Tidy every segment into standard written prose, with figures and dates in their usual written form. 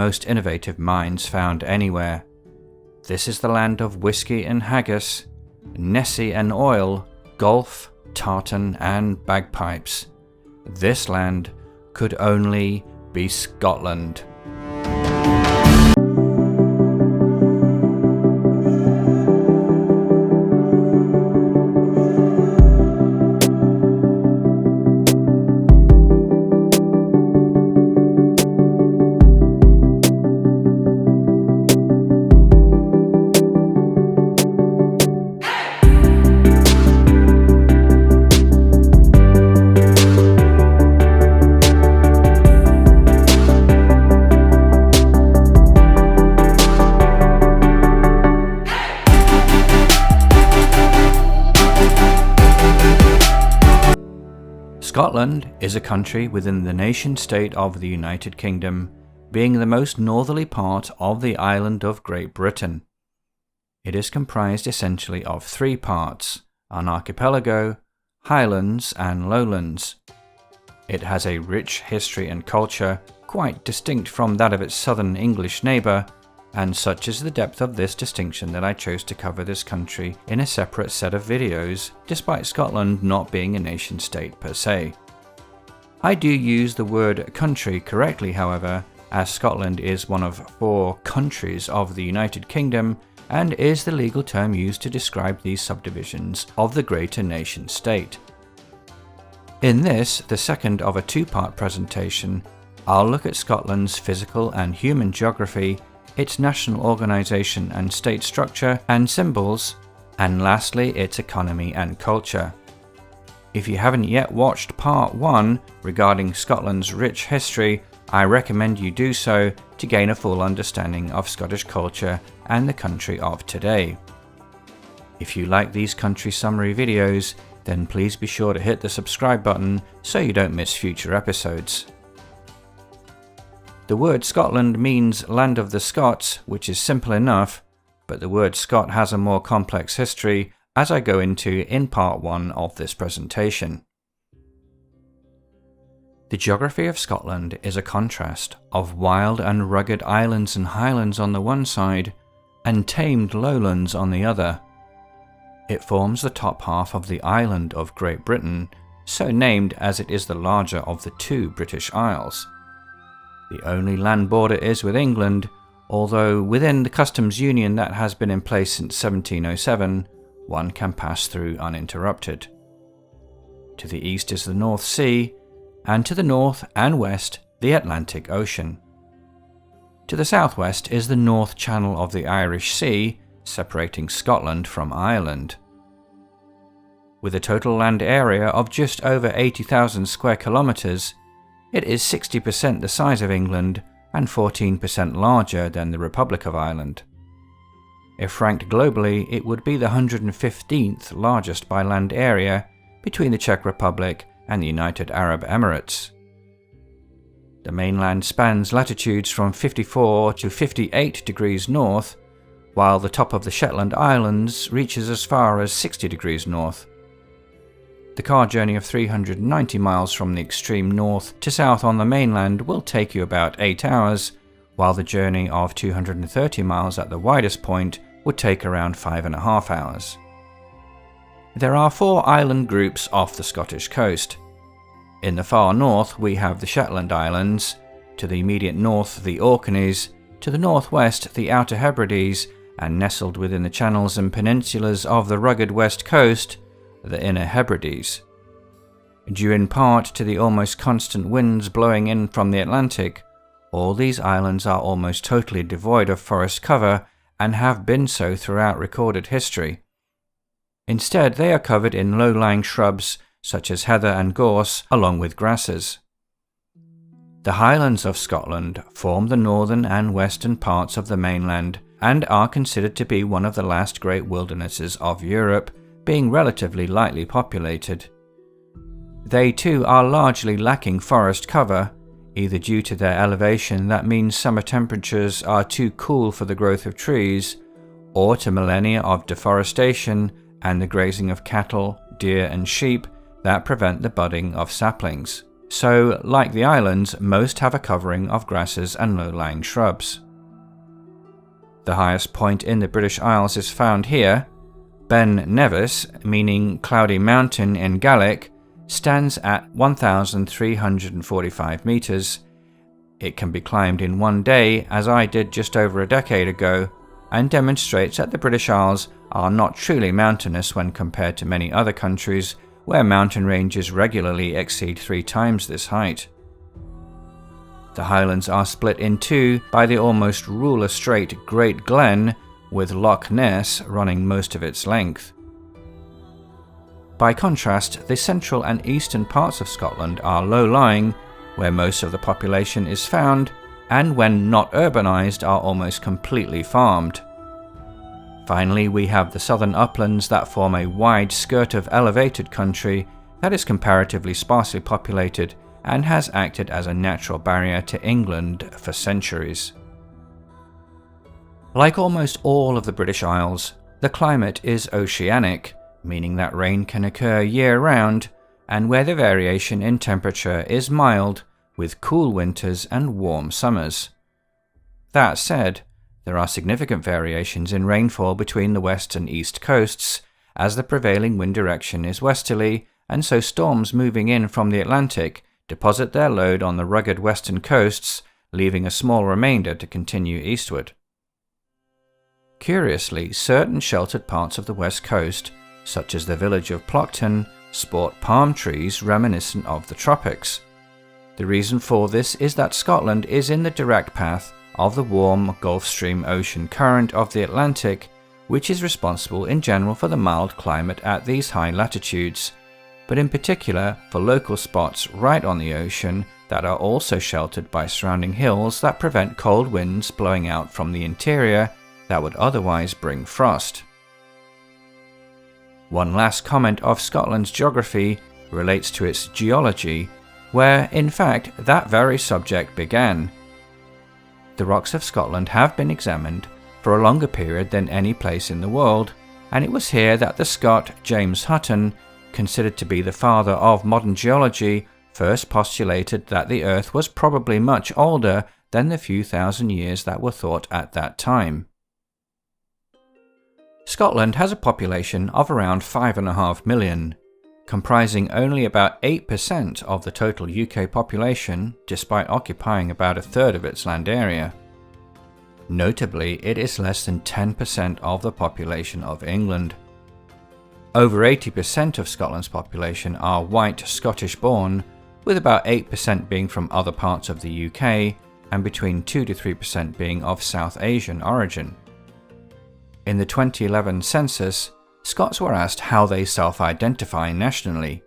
most innovative mines found anywhere. This is the land of whiskey and haggis, Nessie and oil, golf, tartan and bagpipes. This land could only be Scotland. Scotland is a country within the nation-state of the United Kingdom, being the most northerly part of the island of Great Britain. It is comprised essentially of three parts: an archipelago, Highlands and Lowlands. It has a rich history and culture, quite distinct from that of its southern English neighbour, and such is the depth of this distinction that I chose to cover this country in a separate set of videos, despite Scotland not being a nation-state per se. I do use the word country correctly, however, as Scotland is one of 4 countries of the United Kingdom and is the legal term used to describe these subdivisions of the greater nation-state. In this, the second of a 2-part presentation, I'll look at Scotland's physical and human geography, its national organisation and state structure and symbols, and lastly its economy and culture. If you haven't yet watched part 1 regarding Scotland's rich history, I recommend you do so to gain a full understanding of Scottish culture and the country of today. If you like these country summary videos, then please be sure to hit the subscribe button so you don't miss future episodes. The word Scotland means land of the Scots, which is simple enough, but the word Scot has a more complex history, as I go into in part 1 of this presentation. The geography of Scotland is a contrast of wild and rugged islands and highlands on the one side, and tamed lowlands on the other. It forms the top half of the island of Great Britain, so named as it is the larger of the 2 British Isles. The only land border is with England, although within the customs union that has been in place since 1707, one can pass through uninterrupted. To the east is the North Sea, and to the north and west the Atlantic Ocean. To the southwest is the North Channel of the Irish Sea, separating Scotland from Ireland. With a total land area of just over 80,000 square kilometres, it is 60% the size of England and 14% larger than the Republic of Ireland. If ranked globally, it would be the 115th largest by land area between the Czech Republic and the United Arab Emirates. The mainland spans latitudes from 54 to 58 degrees north, while the top of the Shetland Islands reaches as far as 60 degrees north. The car journey of 390 miles from the extreme north to south on the mainland will take you about 8 hours, while the journey of 230 miles at the widest point would take around 5.5 hours. There are 4 island groups off the Scottish coast. In the far north we have the Shetland Islands, to the immediate north the Orkneys, to the northwest the Outer Hebrides, and nestled within the channels and peninsulas of the rugged west coast, the Inner Hebrides. Due in part to the almost constant winds blowing in from the Atlantic, all these islands are almost totally devoid of forest cover and have been so throughout recorded history. Instead, they are covered in low-lying shrubs such as heather and gorse, along with grasses. The Highlands of Scotland form the northern and western parts of the mainland and are considered to be one of the last great wildernesses of Europe, being relatively lightly populated. They too are largely lacking forest cover, either due to their elevation that means summer temperatures are too cool for the growth of trees, or to millennia of deforestation and the grazing of cattle, deer and sheep that prevent the budding of saplings, so like the islands, most have a covering of grasses and low-lying shrubs. The highest point in the British Isles is found here. Ben Nevis, meaning cloudy mountain in Gaelic, stands at 1,345 meters. It can be climbed in one day, as I did just over a decade ago, and demonstrates that the British Isles are not truly mountainous when compared to many other countries where mountain ranges regularly exceed 3 times this height. The Highlands are split in two by the almost ruler-straight Great Glen, with Loch Ness running most of its length. By contrast, the central and eastern parts of Scotland are low-lying, where most of the population is found, and when not urbanised are almost completely farmed. Finally, we have the southern uplands that form a wide skirt of elevated country that is comparatively sparsely populated and has acted as a natural barrier to England for centuries. Like almost all of the British Isles, the climate is oceanic, meaning that rain can occur year-round, and where the variation in temperature is mild, with cool winters and warm summers. That said, there are significant variations in rainfall between the west and east coasts, as the prevailing wind direction is westerly, and so storms moving in from the Atlantic deposit their load on the rugged western coasts, leaving a small remainder to continue eastward. Curiously, certain sheltered parts of the west coast, such as the village of Plockton, sport palm trees reminiscent of the tropics. The reason for this is that Scotland is in the direct path of the warm Gulf Stream ocean current of the Atlantic, which is responsible in general for the mild climate at these high latitudes, but in particular for local spots right on the ocean that are also sheltered by surrounding hills that prevent cold winds blowing out from the interior that would otherwise bring frost. One last comment of Scotland's geography relates to its geology, where in fact that very subject began. The rocks of Scotland have been examined for a longer period than any place in the world, and it was here that the Scot James Hutton, considered to be the father of modern geology, first postulated that the Earth was probably much older than the few thousand years that were thought at that time. Scotland has a population of around 5.5 million, comprising only about 8% of the total UK population, despite occupying about a third of its land area. Notably, it is less than 10% of the population of England. Over 80% of Scotland's population are white Scottish-born, with about 8% being from other parts of the UK, and between 2 to 3% being of South Asian origin. In the 2011 census, Scots were asked how they self-identify nationally.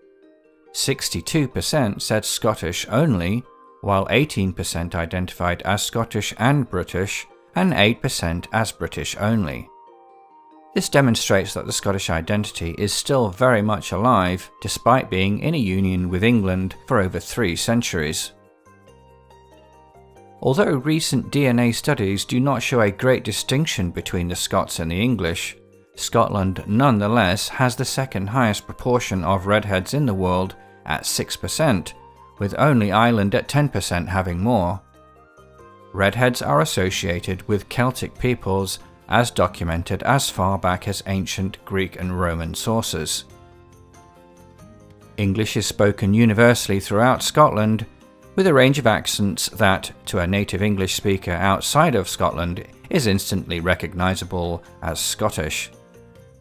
62% said Scottish only, while 18% identified as Scottish and British, and 8% as British only. This demonstrates that the Scottish identity is still very much alive, despite being in a union with England for over 3 centuries. Although recent DNA studies do not show a great distinction between the Scots and the English, Scotland nonetheless has the second highest proportion of redheads in the world at 6%, with only Ireland at 10% having more. Redheads are associated with Celtic peoples, as documented as far back as ancient Greek and Roman sources. English is spoken universally throughout Scotland, with a range of accents that, to a native English speaker outside of Scotland, is instantly recognisable as Scottish.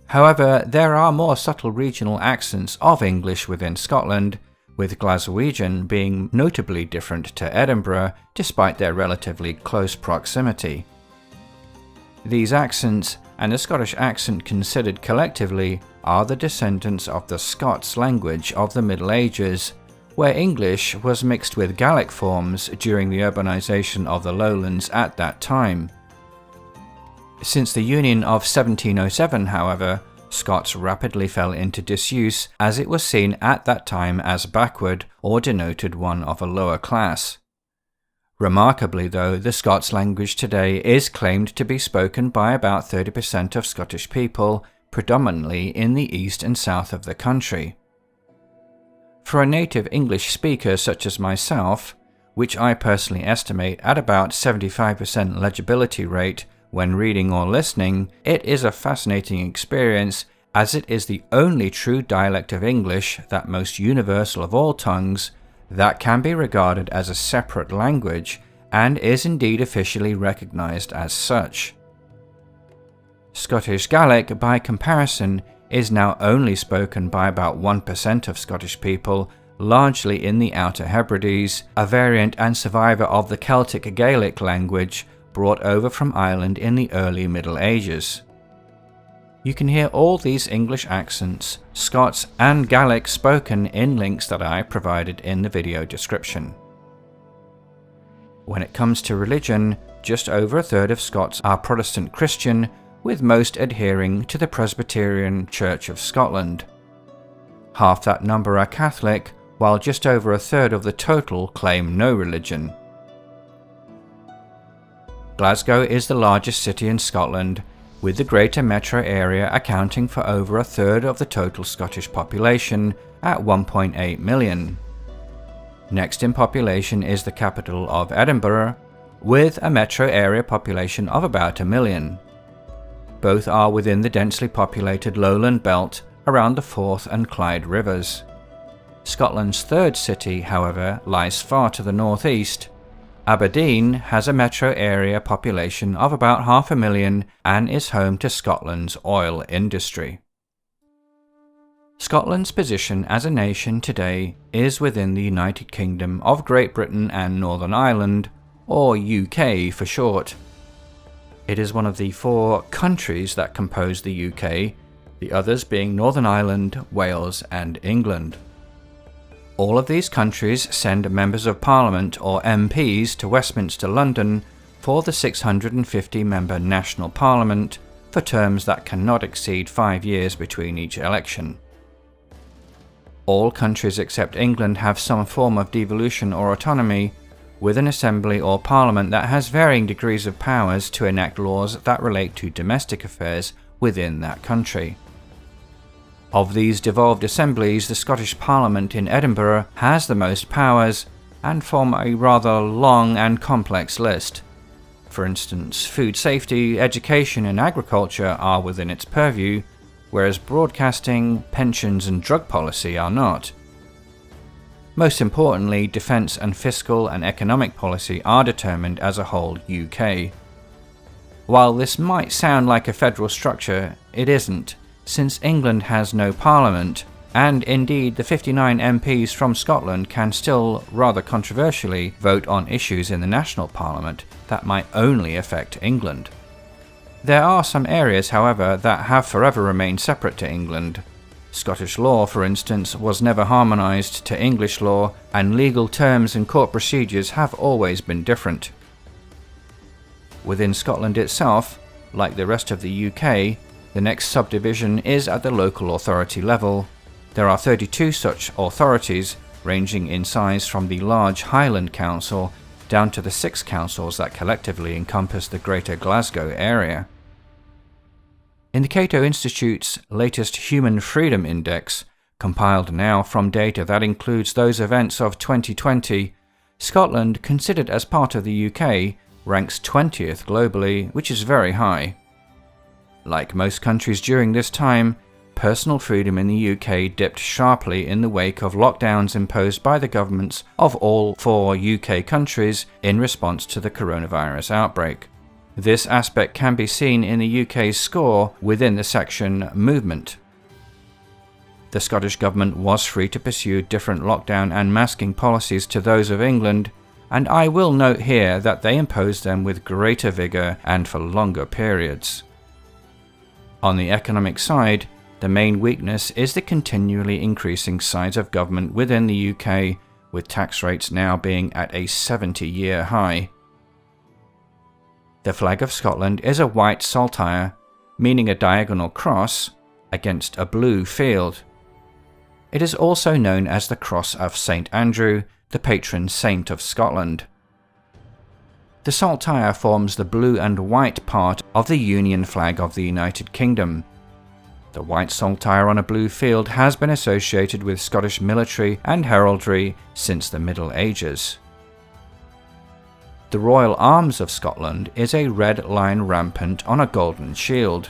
However, there are more subtle regional accents of English within Scotland, with Glaswegian being notably different to Edinburgh despite their relatively close proximity. These accents, and the Scottish accent considered collectively, are the descendants of the Scots language of the Middle Ages, where English was mixed with Gaelic forms during the urbanisation of the lowlands at that time. Since the Union of 1707, however, Scots rapidly fell into disuse as it was seen at that time as backward or denoted one of a lower class. Remarkably though, the Scots language today is claimed to be spoken by about 30% of Scottish people, predominantly in the east and south of the country. For a native English speaker such as myself, which I personally estimate at about 75% legibility rate when reading or listening, it is a fascinating experience, as it is the only true dialect of English, that most universal of all tongues, that can be regarded as a separate language and is indeed officially recognised as such. Scottish Gaelic, by comparison, is now only spoken by about 1% of Scottish people, largely in the Outer Hebrides, a variant and survivor of the Celtic Gaelic language brought over from Ireland in the early Middle Ages. You can hear all these English accents, Scots and Gaelic spoken in links that I provided in the video description. When it comes to religion, just over a third of Scots are Protestant Christian, with most adhering to the Presbyterian Church of Scotland. Half that number are Catholic, while just over a third of the total claim no religion. Glasgow is the largest city in Scotland, with the greater metro area accounting for over a third of the total Scottish population at 1.8 million. Next in population is the capital of Edinburgh, with a metro area population of about 1 million. Both are within the densely populated lowland belt around the Forth and Clyde rivers. Scotland's third city, however, lies far to the northeast. Aberdeen has a metro area population of about 500,000 and is home to Scotland's oil industry. Scotland's position as a nation today is within the United Kingdom of Great Britain and Northern Ireland, or UK for short. It is one of the 4 countries that compose the UK, the others being Northern Ireland, Wales and England. All of these countries send members of Parliament or MPs to Westminster, London for the 650-member National Parliament for terms that cannot exceed 5 years between each election. All countries except England have some form of devolution or autonomy, with an assembly or parliament that has varying degrees of powers to enact laws that relate to domestic affairs within that country. Of these devolved assemblies, the Scottish Parliament in Edinburgh has the most powers and form a rather long and complex list. For instance, food safety, education and agriculture are within its purview, whereas broadcasting, pensions and drug policy are not. Most importantly, defence and fiscal and economic policy are determined as a whole UK. While this might sound like a federal structure, it isn't, since England has no parliament, and indeed the 59 MPs from Scotland can still, rather controversially, vote on issues in the national parliament that might only affect England. There are some areas, however, that have forever remained separate to England. Scottish law, for instance, was never harmonised to English law, and legal terms and court procedures have always been different. Within Scotland itself, like the rest of the UK, the next subdivision is at the local authority level. There are 32 such authorities, ranging in size from the large Highland Council down to the 6 councils that collectively encompass the Greater Glasgow area. In the Cato Institute's latest Human Freedom Index, compiled now from data that includes those events of 2020, Scotland, considered as part of the UK, ranks 20th globally, which is very high. Like most countries during this time, personal freedom in the UK dipped sharply in the wake of lockdowns imposed by the governments of all 4 UK countries in response to the coronavirus outbreak. This aspect can be seen in the UK's score within the section Movement. The Scottish government was free to pursue different lockdown and masking policies to those of England, and I will note here that they imposed them with greater vigour and for longer periods. On the economic side, the main weakness is the continually increasing size of government within the UK, with tax rates now being at a 70-year high. The flag of Scotland is a white saltire, meaning a diagonal cross, against a blue field. It is also known as the Cross of St Andrew, the patron saint of Scotland. The saltire forms the blue and white part of the Union flag of the United Kingdom. The white saltire on a blue field has been associated with Scottish military and heraldry since the Middle Ages. The royal arms of Scotland is a red lion rampant on a golden shield.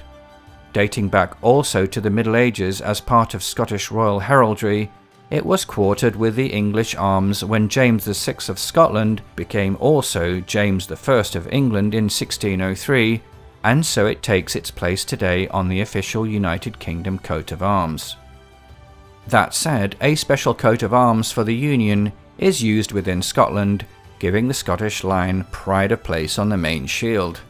Dating back also to the Middle Ages as part of Scottish royal heraldry, it was quartered with the English arms when James VI of Scotland became also James I of England in 1603, and so it takes its place today on the official United Kingdom coat of arms. That said, a special coat of arms for the Union is used within Scotland, giving the Scottish lion pride of place on the main shield.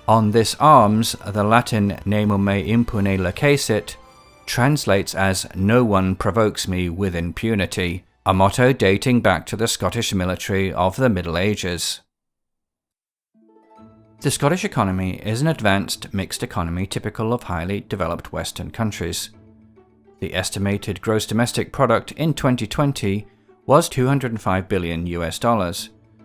On this arms, the Latin "nemo me impune lacessit" translates as "no one provokes me with impunity," a motto dating back to the Scottish military of the Middle Ages. The Scottish economy is an advanced mixed economy typical of highly developed Western countries. The estimated gross domestic product in 2020 was $205 billion,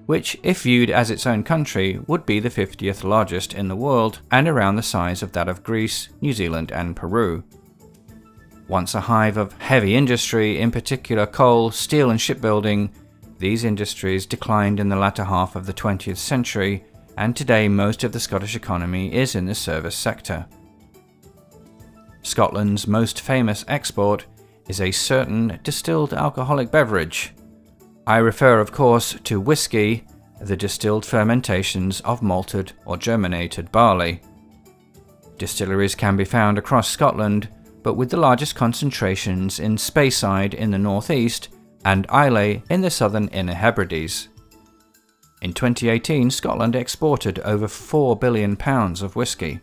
which, if viewed as its own country, would be the 50th largest in the world and around the size of that of Greece, New Zealand and Peru. Once a hive of heavy industry, in particular coal, steel and shipbuilding, these industries declined in the latter half of the 20th century, and today most of the Scottish economy is in the service sector. Scotland's most famous export is a certain distilled alcoholic beverage. I refer, of course, to whisky, the distilled fermentations of malted or germinated barley. Distilleries can be found across Scotland, but with the largest concentrations in Speyside in the northeast and Islay in the southern Inner Hebrides. In 2018, Scotland exported over £4 billion of whisky.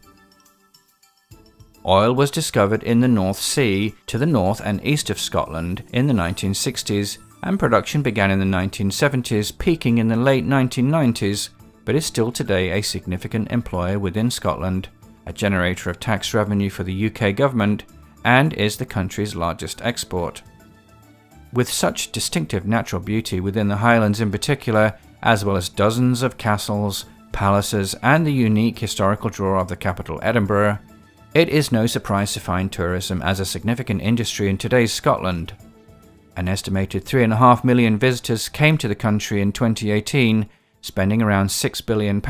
Oil was discovered in the North Sea to the north and east of Scotland in the 1960s, and production began in the 1970s, peaking in the late 1990s, but is still today a significant employer within Scotland, a generator of tax revenue for the UK government, and is the country's largest export. With such distinctive natural beauty within the Highlands in particular, as well as dozens of castles, palaces, and the unique historical draw of the capital Edinburgh, it is no surprise to find tourism as a significant industry in today's Scotland. An estimated 3.5 million visitors came to the country in 2018, spending around £6 billion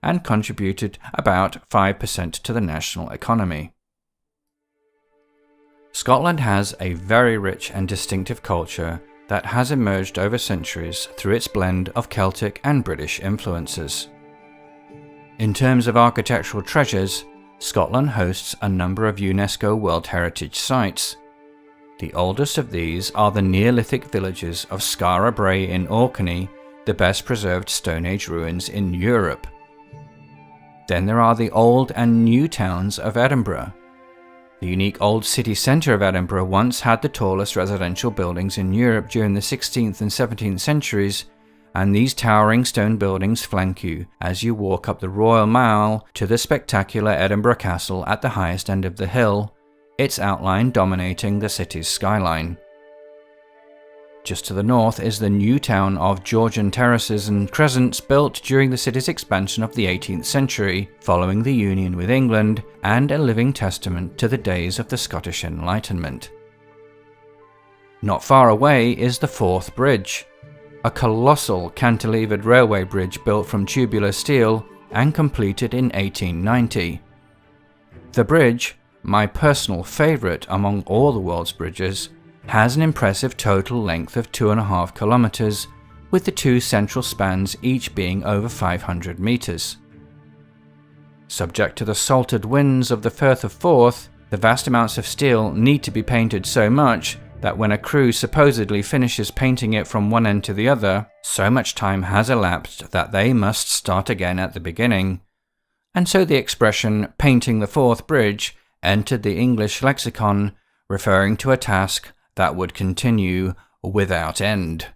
and contributed about 5% to the national economy. Scotland has a very rich and distinctive culture that has emerged over centuries through its blend of Celtic and British influences. In terms of architectural treasures, Scotland hosts a number of UNESCO World Heritage Sites. The oldest of these are the Neolithic villages of Skara Brae in Orkney, the best preserved Stone Age ruins in Europe. Then there are the old and new towns of Edinburgh. The unique old city centre of Edinburgh once had the tallest residential buildings in Europe during the 16th and 17th centuries, and these towering stone buildings flank you as you walk up the Royal Mile to the spectacular Edinburgh Castle at the highest end of the hill, its outline dominating the city's skyline. Just to the north is the new town of Georgian terraces and crescents built during the city's expansion of the 18th century, following the union with England, and a living testament to the days of the Scottish Enlightenment. Not far away is the Forth Bridge, a colossal cantilevered railway bridge built from tubular steel and completed in 1890. The bridge, my personal favourite among all the world's bridges, has an impressive total length of 2.5 kilometres, with the two central spans each being over 500 metres. Subject to the salted winds of the Firth of Forth, the vast amounts of steel need to be painted so much that when a crew supposedly finishes painting it from one end to the other, so much time has elapsed that they must start again at the beginning. And so the expression "painting the Forth Bridge" entered the English lexicon, referring to a task that would continue without end.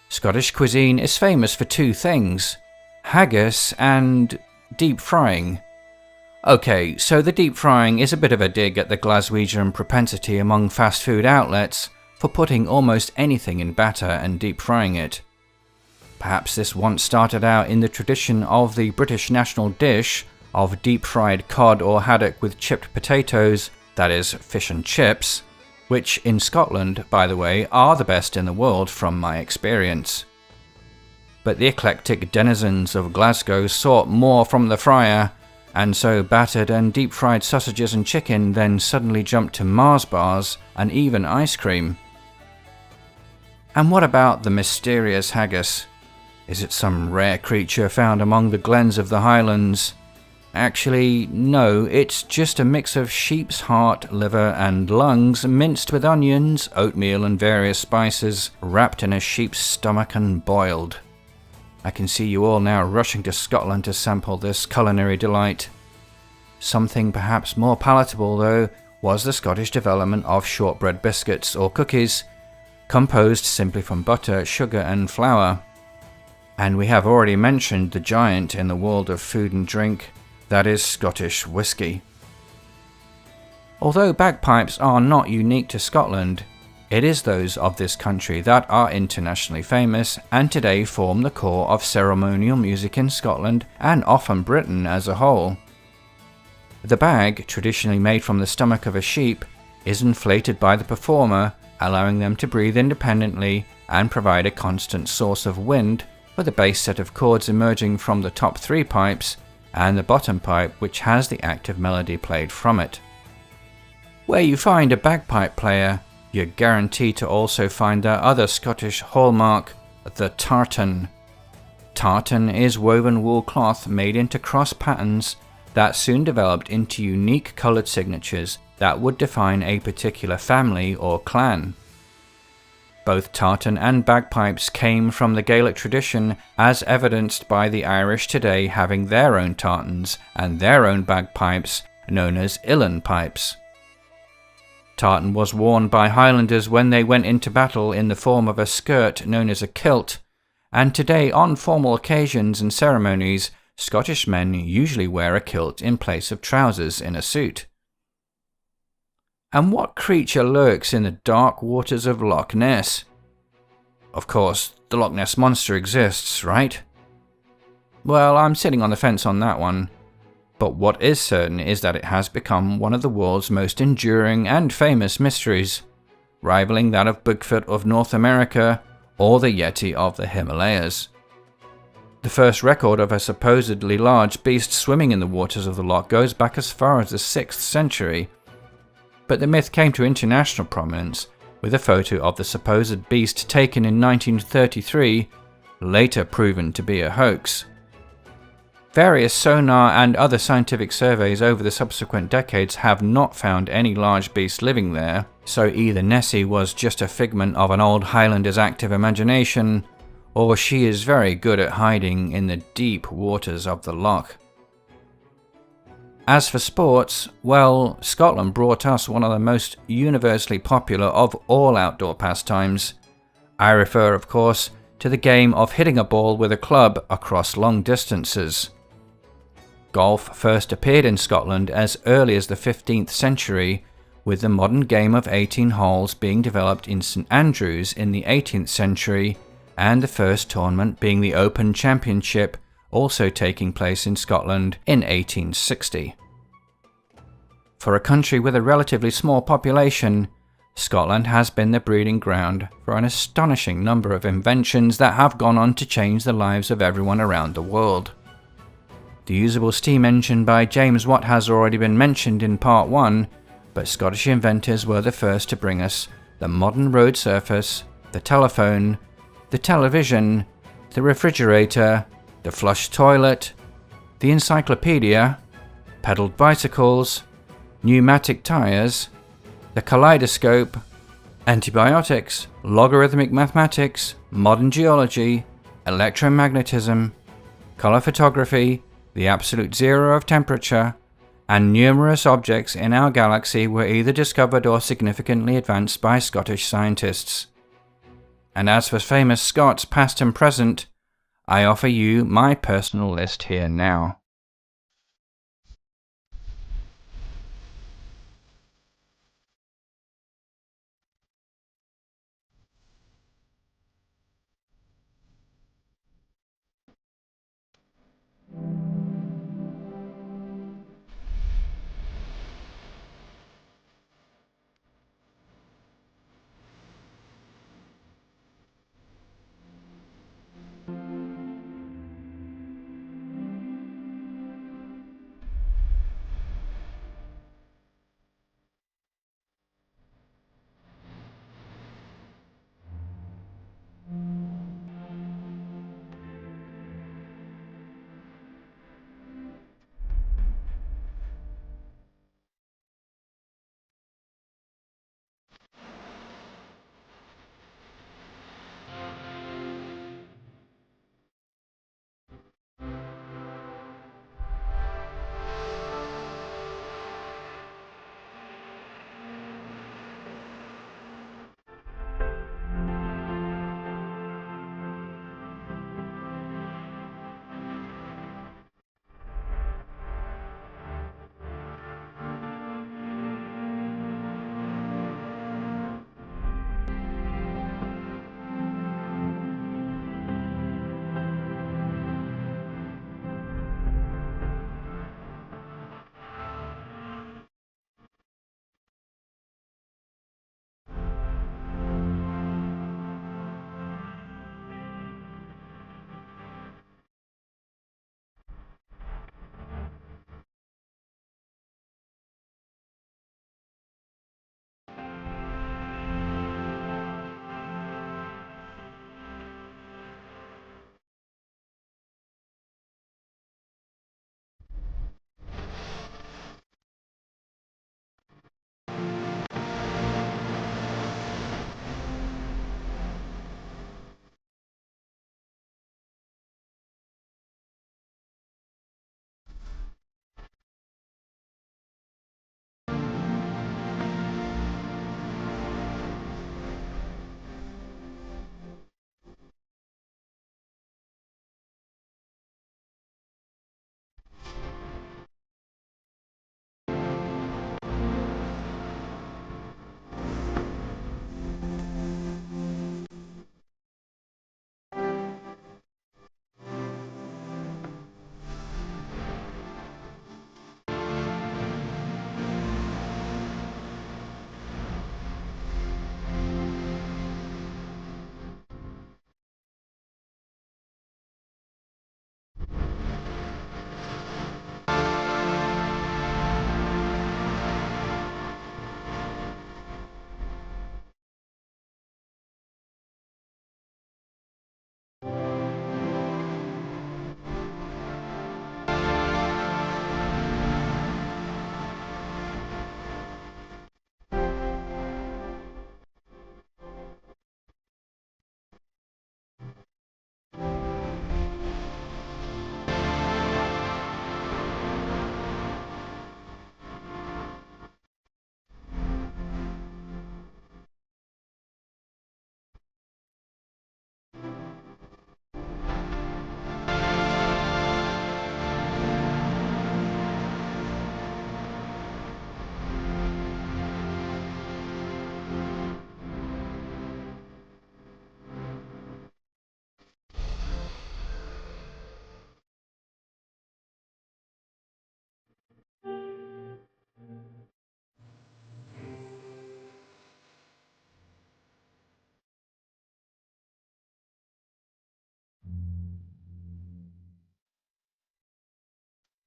Scottish cuisine is famous for two things: haggis and deep frying. Okay, so the deep frying is a bit of a dig at the Glaswegian propensity among fast food outlets for putting almost anything in batter and deep frying it. Perhaps this once started out in the tradition of the British national dish, of deep-fried cod or haddock with chipped potatoes, that is, fish and chips, which in Scotland, by the way, are the best in the world from my experience. But the eclectic denizens of Glasgow sought more from the fryer, and so battered and deep-fried sausages and chicken then suddenly jumped to Mars bars and even ice cream. And what about the mysterious haggis? Is it some rare creature found among the glens of the Highlands? Actually, no, it's just a mix of sheep's heart, liver and lungs minced with onions, oatmeal and various spices, wrapped in a sheep's stomach and boiled. I can see you all now rushing to Scotland to sample this culinary delight. Something perhaps more palatable, though, was the Scottish development of shortbread biscuits or cookies, composed simply from butter, sugar and flour. And we have already mentioned the giant in the world of food and drink, that is Scottish whisky. Although bagpipes are not unique to Scotland, it is those of this country that are internationally famous and today form the core of ceremonial music in Scotland and often Britain as a whole. The bag, traditionally made from the stomach of a sheep, is inflated by the performer, allowing them to breathe independently and provide a constant source of wind, with a bass set of chords emerging from the top three pipes and the bottom pipe which has the active melody played from it. Where you find a bagpipe player, you're guaranteed to also find their other Scottish hallmark, the tartan. Tartan is woven wool cloth made into cross patterns that soon developed into unique coloured signatures that would define a particular family or clan. Both tartan and bagpipes came from the Gaelic tradition, as evidenced by the Irish today having their own tartans and their own bagpipes, known as uilleann pipes. Tartan was worn by Highlanders when they went into battle in the form of a skirt known as a kilt, and today on formal occasions and ceremonies, Scottish men usually wear a kilt in place of trousers in a suit. And what creature lurks in the dark waters of Loch Ness? Of course, the Loch Ness Monster exists, right? Well, I'm sitting on the fence on that one. But what is certain is that it has become one of the world's most enduring and famous mysteries, rivaling that of Bigfoot of North America or the Yeti of the Himalayas. The first record of a supposedly large beast swimming in the waters of the loch goes back as far as the 6th century, but the myth came to international prominence with a photo of the supposed beast taken in 1933, later proven to be a hoax. Various sonar and other scientific surveys over the subsequent decades have not found any large beast living there, so either Nessie was just a figment of an old Highlander's active imagination, or she is very good at hiding in the deep waters of the loch. As for sports, well, Scotland brought us one of the most universally popular of all outdoor pastimes. I refer, of course, to the game of hitting a ball with a club across long distances. Golf first appeared in Scotland as early as the 15th century, with the modern game of 18 holes being developed in St Andrews in the 18th century, and the first tournament being the Open Championship, also taking place in Scotland in 1860. For a country with a relatively small population, Scotland has been the breeding ground for an astonishing number of inventions that have gone on to change the lives of everyone around the world. The usable steam engine by James Watt has already been mentioned in part 1, but Scottish inventors were the first to bring us the modern road surface, the telephone, the television, the refrigerator, the flush toilet, the encyclopedia, pedalled bicycles, pneumatic tyres, the kaleidoscope, antibiotics, logarithmic mathematics, modern geology, electromagnetism, colour photography, the absolute zero of temperature, and numerous objects in our galaxy were either discovered or significantly advanced by Scottish scientists. And as for famous Scots past and present, I offer you my personal list here now.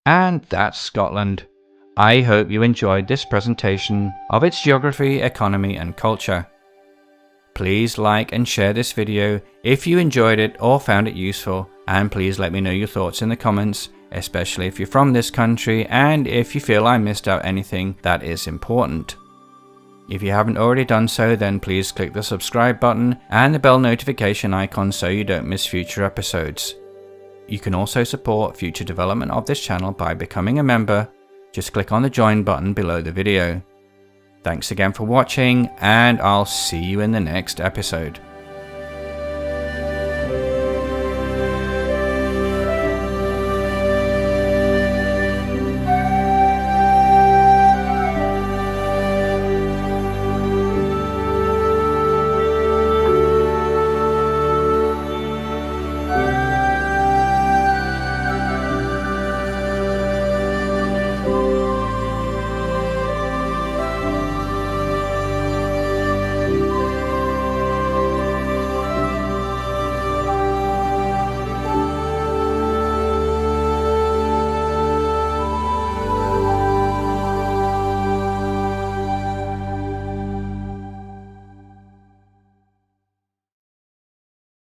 And that's Scotland. I hope you enjoyed this presentation of its geography, economy and culture. Please like and share this video if you enjoyed it or found it useful, and please let me know your thoughts in the comments, especially if you're from this country and if you feel I missed out anything that is important. If you haven't already done so, then please click the subscribe button and the bell notification icon so you don't miss future episodes. You can also support future development of this channel by becoming a member. Just click on the join button below the video. Thanks again for watching, and I'll see you in the next episode.